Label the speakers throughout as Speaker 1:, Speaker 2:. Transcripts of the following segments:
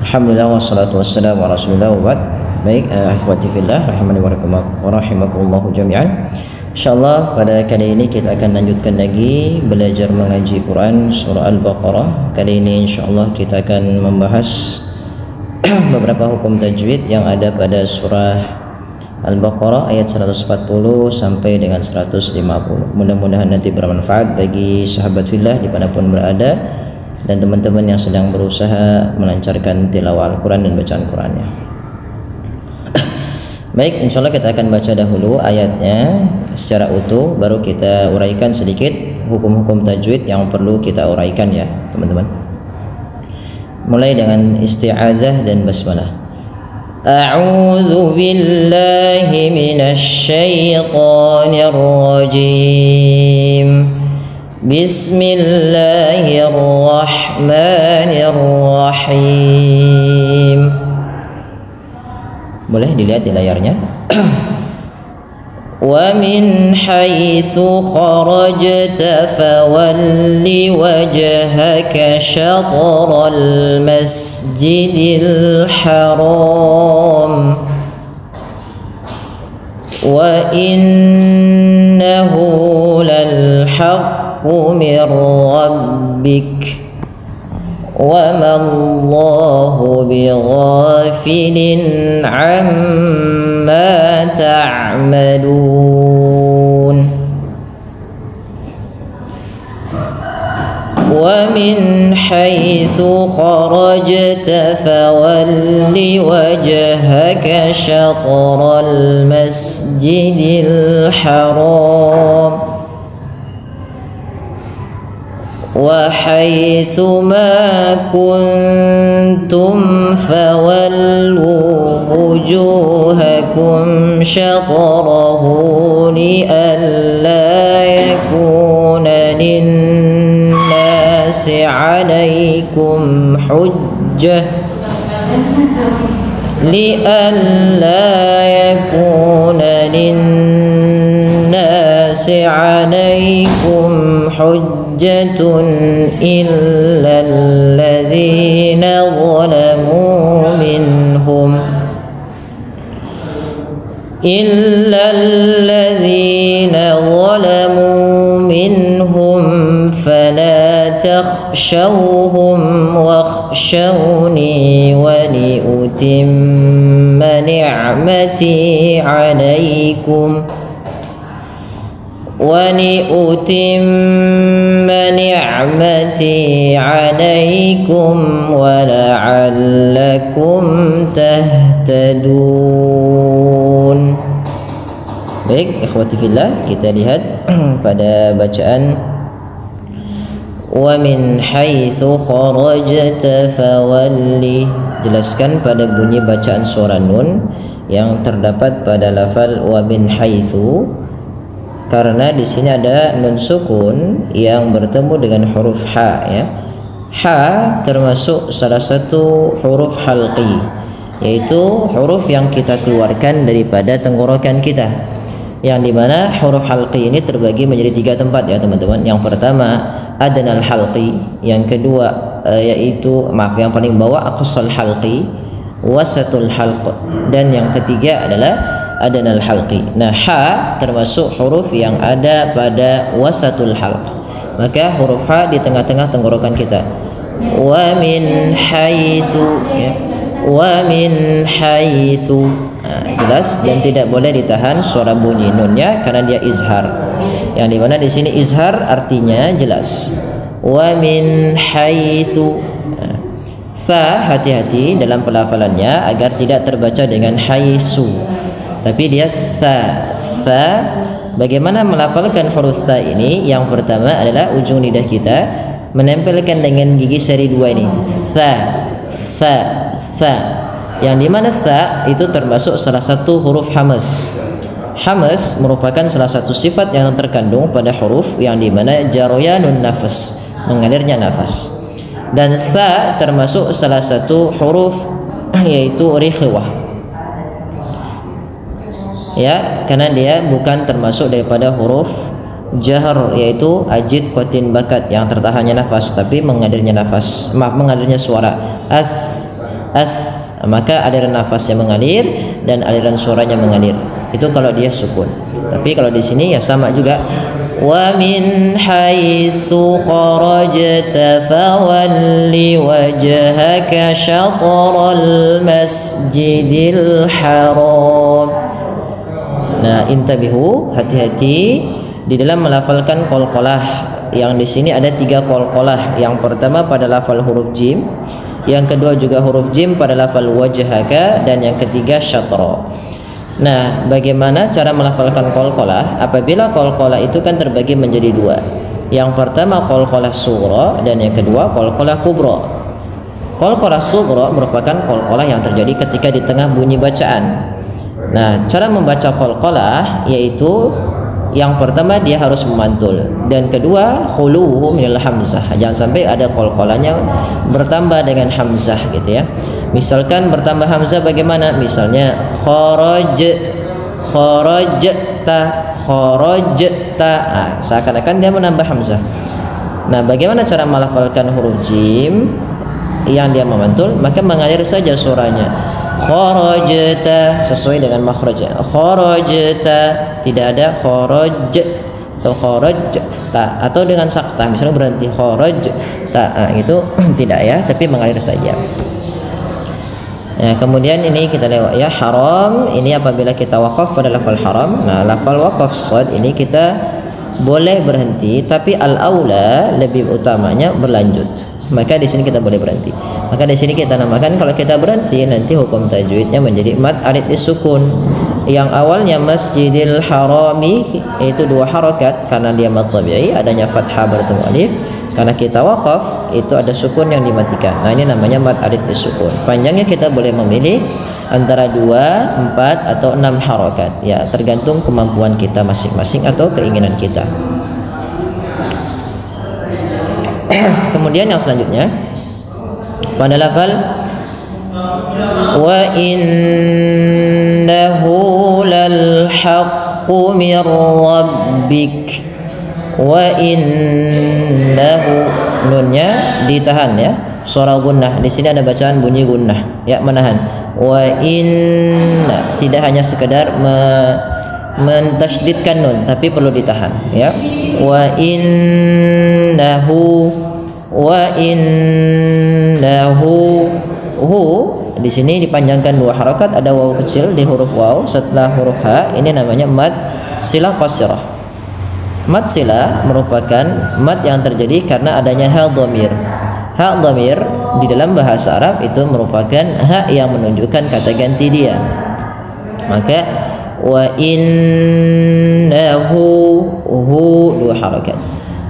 Speaker 1: Alhamdulillah wassalatu wassalamu ala Rasulillah wa ba'd. Baik, ikhwati fillah rahimani wa rahimakumullah jami'an. Insyaallah pada kali ini kita akan lanjutkan lagi belajar mengaji Quran surah Al-Baqarah. Kali ini insyaallah kita akan membahas beberapa hukum tajwid yang ada pada surah Al-Baqarah ayat 140 sampai dengan 150. Mudah-mudahan nanti bermanfaat bagi sahabat fillah dimanapun berada dan teman-teman yang sedang berusaha melancarkan tilawah Al-Quran dan bacaan Qurannya. Baik, insyaallah kita akan baca dahulu ayatnya secara utuh, baru kita uraikan sedikit hukum-hukum tajwid yang perlu kita uraikan ya teman-teman. Mulai dengan isti'adzah dan basmalah. A'udzu billahi minasy syaithanir rajim. Bismillahirrahmanirrahim. Boleh dilihat di layarnya. Wa min haitsu kharajta fawalli wajhaka syatral masjidil haram wa innahu lal haqq min rabbik wa ma Allahu bighafilin amma ta'malun. Wa min haitsu kharajta fawalli wajhaka syatral masjidil haram wa haitsu ma kuntum fawallu wujuhakum syatrahu li'alla yakuna linnasi 'alaikum hujjah li'alla yakuna linnasi 'alaikum hujjatun illa alladhina zalamu minhum fala takhshawhum wakhshawni wa liutimma ni'mati 'alaikum wa la'allakum tahtadun. Baik, ikhwati fillah, kita lihat pada bacaan wa min haitsu kharajta fawalli. Jelaskan pada bunyi bacaan suara nun yang terdapat pada lafal wa min haitsu, karena di sini ada nun sukun yang bertemu dengan huruf ha ya. Ha termasuk salah satu huruf halqi, yaitu huruf yang kita keluarkan daripada tenggorokan kita, yang dimana huruf halqi ini terbagi menjadi 3 tempat ya teman-teman. Yang pertama adnal halqi, yang kedua yang paling bawah aqsal halqi, wasatul halq, dan yang ketiga adalah adnal halqi. Nah, ha termasuk huruf yang ada pada wasatul halq, maka huruf ha di tengah-tengah tenggorokan kita. Wa min haitsu ya. Wa min haitsu. Jelas, dan tidak boleh ditahan suara bunyi nunnya karena dia izhar. Yang dimana di sini izhar artinya jelas. Wa min haitsu. Fa hati-hati dalam pelafalannya agar tidak terbaca dengan haitsu, tapi dia tha. Bagaimana melafalkan huruf tha ini? Yang pertama adalah ujung lidah kita menempelkan dengan gigi seri 2 ini. Tha. Yang dimana tha itu termasuk salah satu huruf hamas. Hamas merupakan salah satu sifat yang terkandung pada huruf yang dimana jaroyanun nafas, mengalirnya nafas. Dan tha termasuk salah satu huruf yaitu rikhwah ya, karena dia bukan termasuk daripada huruf jahar, yaitu ajid qatin bakat yang tertahannya nafas tapi mengalirnya nafas, mengalirnya suara. maka aliran nafasnya mengalir dan aliran suaranya mengalir. Itu kalau dia sukun. Tapi kalau di sini ya sama juga. Wa min haitsu kharajta fawalli wajhaka syatral masjidil haram. Nah, intabihu, hati-hati di dalam melafalkan qalqalah. Yang di sini ada 3 qalqalah. Yang pertama pada lafal huruf jim, yang kedua juga huruf jim pada lafal wajhaka, dan yang ketiga syatra. Nah, bagaimana cara melafalkan qalqalah? Apabila qalqalah itu kan terbagi menjadi 2. Yang pertama qalqalah sughra dan yang kedua qalqalah kubra. Qalqalah sughra merupakan qalqalah yang terjadi ketika di tengah bunyi bacaan. Nah, cara membaca qalqalah yaitu yang pertama dia harus memantul, dan kedua khuluhu minal hamzah. Jangan sampai ada qalqalahnya bertambah dengan hamzah gitu ya. Misalkan bertambah hamzah bagaimana? Misalnya kharajta. Seakan-akan dia menambah hamzah. Nah, bagaimana cara melafalkan huruf jim yang dia memantul? Maka mengalir saja suaranya. Kharajta sesuai dengan makhrajnya. Kharajta, tidak ada kharaj atau kharajta, atau dengan sakta misalnya berhenti kharajta, itu tidak ya, tapi mengalir saja. Nah, kemudian ini kita lewat ya, haram. Ini apabila kita wakaf pada lafal haram. Nah, lafal wakaf shad ini kita boleh berhenti, tapi al-aula lebih utamanya berlanjut. Maka di sini kita boleh berhenti. Maka di sini kita namakan kalau kita berhenti nanti hukum tajwidnya menjadi mad arid disukun. Yang awalnya masjidil harami itu 2 harakat karena dia mad tabi'i, adanya fathah bertemu alif. Karena kita wakaf itu ada sukun yang dimatikan. Nah, ini namanya mad arid disukun. Panjangnya kita boleh memilih antara 2, 4 atau 6 harakat. Ya, tergantung kemampuan kita masing-masing atau keinginan kita. Kemudian yang selanjutnya pada lafal wa innahu lal haqqu mir rabbik. Wa innahu, nunnya ditahan ya, suara gunnah. Di sini ada bacaan bunyi gunnah ya, menahan. Wa inna, tidak hanya sekedar mentasydidkan nun, tapi perlu ditahan ya. Wa innahu hu di sini dipanjangkan 2 harakat, ada waw kecil di huruf waw setelah huruf ha. Ini namanya mad silah qasirah. Mad silah merupakan mad yang terjadi karena adanya ha dhamir. Ha dhamir di dalam bahasa Arab itu merupakan ha yang menunjukkan kata ganti dia. Maka wa innahu, hu 2 harakat.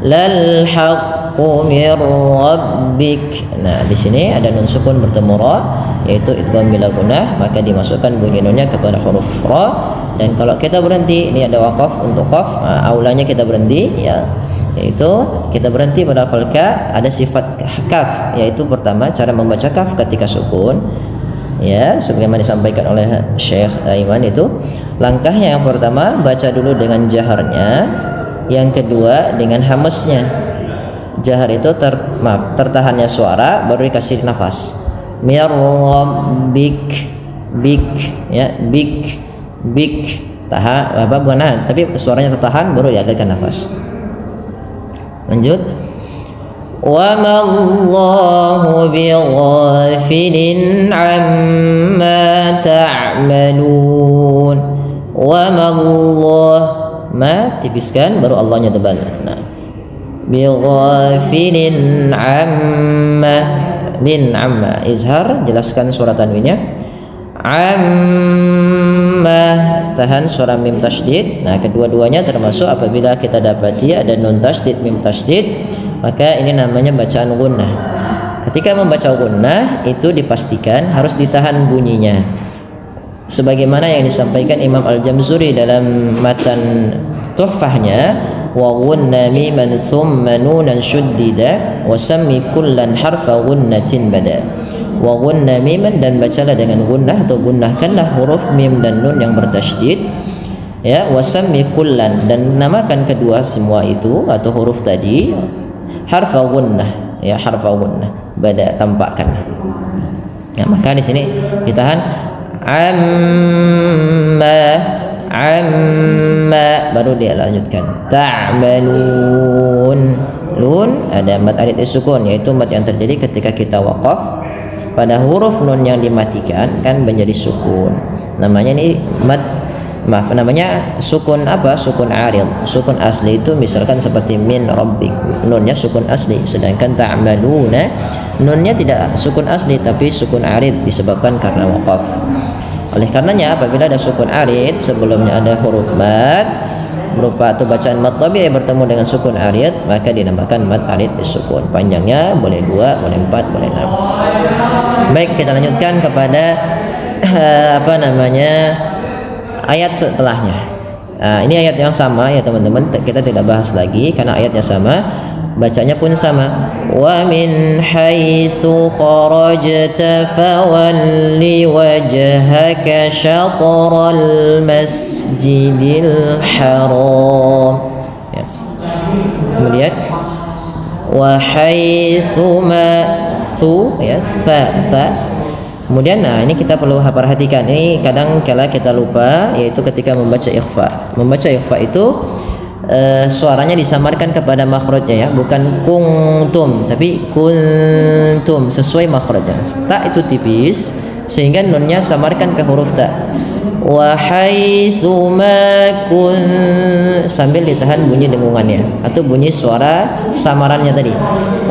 Speaker 1: Lal haqqu mir rabbik. Nah, di sini ada nun sukun bertemu ra, yaitu idgham bila gunnah, maka dimasukkan bunyi nunnya kepada huruf ra. Dan kalau kita berhenti, ini ada waqaf untuk qaf, aulanya kita berhenti ya, yaitu kita berhenti pada lafal ka. Ada sifat kaf, yaitu pertama cara membaca kaf ketika sukun ya, sebagaimana disampaikan oleh Syekh Aiman. Itu langkahnya yang pertama baca dulu dengan jaharnya, yang kedua dengan hamesnya. Jahar itu tertahannya suara, baru dikasih nafas. Mir rabbik, bik ya, bik tahan, bukan nahan, tapi suaranya tertahan, baru diadakan nafas. Lanjut. Wa ma Allahu bighafilin amma ta'malun. Wa ma Allah, ma tipiskan, baru Allahnya tebal. Nah, bighafilin amma, lin amma izhar, jelaskan suara tanwinnya. Amma, tahan suara mim tasydid. Nah, kedua-duanya termasuk apabila kita dapati ada nun tasydid, mim tasydid, maka ini namanya bacaan gunnah. Ketika membaca gunnah itu dipastikan harus ditahan bunyinya, sebagaimana yang disampaikan Imam Al-Jamzuri dalam matan tuhfahnya. Wa gunna miman thumma nunan syuddida wa sammi kullan harfa gunnatin bada. Wa gunna miman, dan bacalah dengan gunnah atau gunnahkanlah huruf mim dan nun yang bertasydid ya. Wa sammi kullan, dan namakan kedua semua itu atau huruf tadi harfa gunnah ya, harfa gunnah bada, tampakkan. Ya, maka di sini ditahan amma baru dia lanjutkan ta'malun. Nun ada mad alif sukun, yaitu mad yang terjadi ketika kita waqaf pada huruf nun yang dimatikan kan menjadi sukun. Namanya ini namanya sukun apa? Sukun arid. Sukun asli itu misalkan seperti min rabbik, nunnya sukun asli, sedangkan ta'maluna nunnya tidak sukun asli tapi sukun arid disebabkan karena waqaf. Oleh karenanya apabila ada sukun arid sebelumnya ada huruf mad berupa atau bacaan mad tabi'i bertemu dengan sukun arid, maka dinamakan mad arid bisukun. Panjangnya boleh 2, boleh 4, boleh 6. Baik, kita lanjutkan kepada ayat setelahnya. Ini ayat yang sama ya teman-teman, kita tidak bahas lagi karena ayatnya sama, bacanya pun sama. Wa min haitsu kharajta fawalli wajhaka syatral masjidil haram. Ya. Kemudian wa haitsu ma thu ya fa. Kemudian ini kita perlu perhatikan, ini kadang kala kita lupa, yaitu ketika membaca ikhfa. Membaca ikhfa itu suaranya disamarkan kepada makhrajnya ya, bukan kuntum tapi kuntum, sesuai makhrajnya. Ta itu tipis sehingga nunnya samarkan ke huruf ta. Wa haitsu ma kun, sambil ditahan bunyi dengungannya atau bunyi suara samarannya tadi.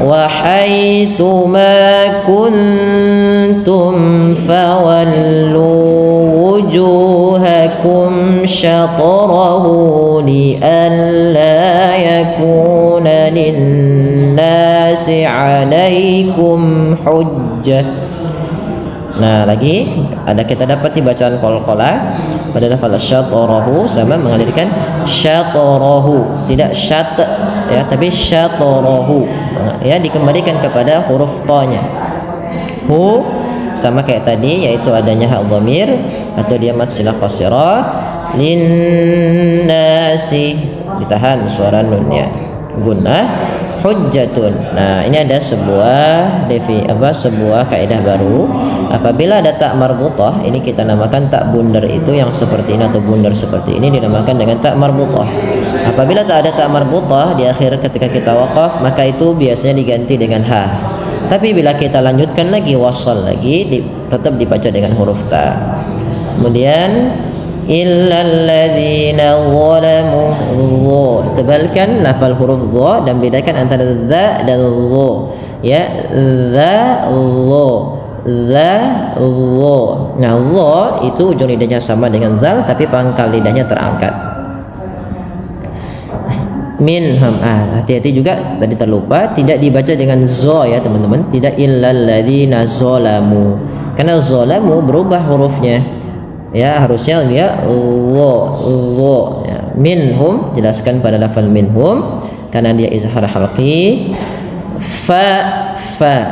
Speaker 1: Wa haitsu ma kuntum fawallu wujuhakum syatrahu li'alla yakuna linnasi 'alaikum hujjah. Nah, lagi ada kita dapat di bacaan qalqalah pada lafaz syatarahu sama mengalirkan syatarahu, tidak syat ya, tapi syatarahu ya, dikembalikan kepada huruf ta-nya. Hu sama kayak tadi, yaitu adanya hak dhamir atau dia mad silah qasirah. Linnasi ditahan suara nunnya, gunnah. Hujjatun. Nah, ini ada sebuah sebuah kaidah baru. Apabila ada tak marbutah, ini kita namakan tak bundar, itu yang seperti ini atau bundar seperti ini dinamakan dengan tak marbutah. Apabila tak ada tak marbutah di akhir ketika kita waqaf, maka itu biasanya diganti dengan ha. Tapi bila kita lanjutkan lagi wasal lagi, tetap dibaca dengan huruf ta. Kemudian illal ladzina zalamu, tebalkan lafal huruf dha dan bedakan antara dza dan dha ya, dza dza. Nah, dha itu ujung lidahnya sama dengan zal tapi pangkal lidahnya terangkat. Minhum, hati-hati juga tadi terlupa, tidak dibaca dengan zo ya teman-teman, tidak illal ladzina zalamu, karena zalamu berubah hurufnya ya, harusnya dia lo ya. Minhum, jelaskan pada lafal minhum karena dia izhar halqi. Fa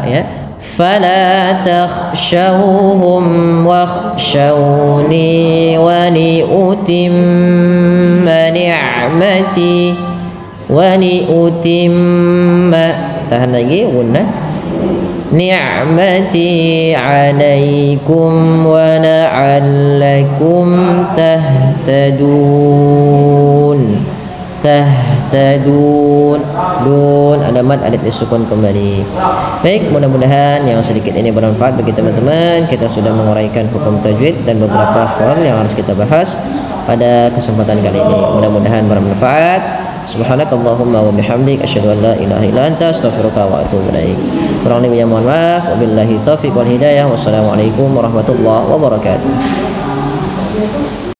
Speaker 1: ya, fala takhshawhum wakhshawni wa liutimma ni'mati wa liutimma, tahan lagi gunnah, ni'mati 'alaikum wa la'allakum tahtadun. Dun ada mad alif sukun kembali. Baik, mudah-mudahan yang sedikit ini bermanfaat bagi teman-teman. Kita sudah menguraikan hukum tajwid dan beberapa hal yang harus kita bahas pada kesempatan kali ini. Mudah-mudahan bermanfaat. Subhanakallahumma wa bihamdik asyhadu an la ilaha illa anta astaghfiruka wa atubu ilaik. Kurang lebihnya mohon maaf. Wabillahi taufiq wal hidayah. Wassalamualaikum warahmatullahi wabarakatuh.